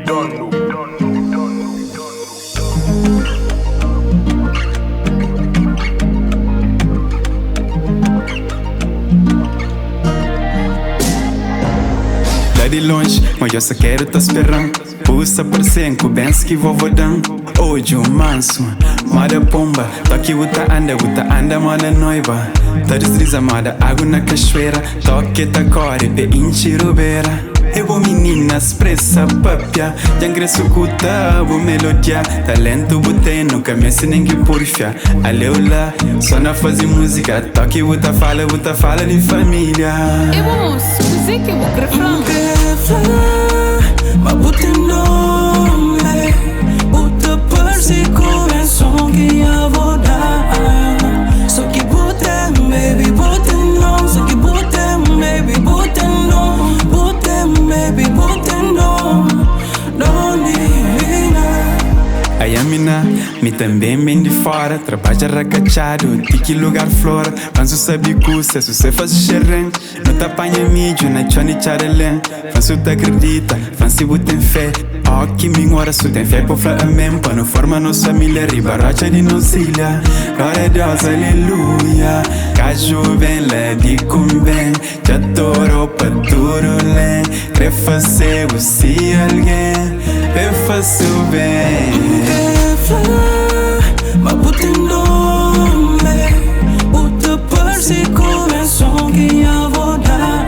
Lá de longe, mas eu só quero tá esperando. Puxa aparecer, benção que vovô dan. Hoje o manso, mada pomba. Toque uta anda, mada noiva. Tá desliza, mada água na cachoeira. Toque tá core, be inchirubeira. Eu vou menina expressa papia. Jangresso kuta, vou melodia. Talento botei, nunca me ensinei que porfia. Aleula, só na fazer música. Toque uta fala de família. Eu vou música, eu vou refrão. Ma bute nome, bute persi come son che io vou dar. So que bute, baby, bute no. So que bute, baby, bute no. Bute, baby, bute no. Não divina. Aí a mina, me também bem de fora. Trabalha racachado, de que lugar flora. Fanso sabe custa, se você faz xerém. Não tá apanha mídia, na chone charelém. Fanso tá acredita, fanso botem fé. Oh, que minha hora su tem fé por flamengo. Pra não formar nossa família, ribarocha de nos ilha. Glória a Deus, aleluia. Caju bem, lede com bem. Já toro pra tudo lém. Quer fazer o se alguém. Eu faço bem. Ma bute nome, bute persi come son che io vou dar.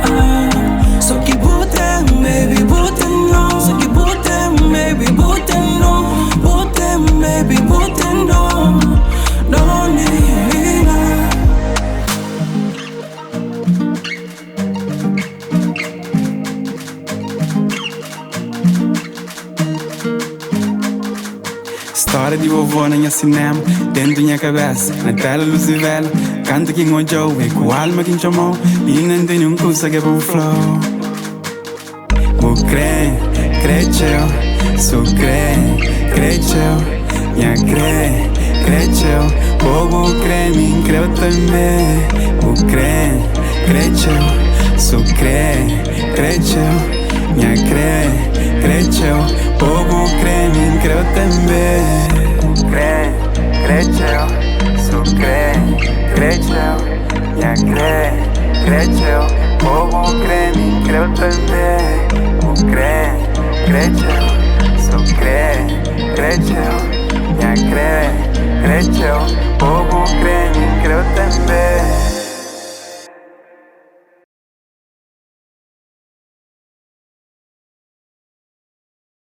So que bute, baby, bute no. So que bute, baby, bute no. Bute, baby, bute no. Não divina. História de vovô na minha cinema, dentro da minha cabeça, na tela luz e vela. Canto que encontrou e com a alma que chamou. E não tem nenhum coisa que é bom flow. Vou crer, cresceu, sou cresceu. Minha cresceu, vou crer, me creu também. Vou crer, cresceu, sou cresceu. Minha cresceu, vou crer, me creu também. Cresceu, sou cresceu. Minha cresceu, vou crer, me creu também. Vou crer, cresceu, sou cresceu. Minha cresceu, vou crer, me creu também.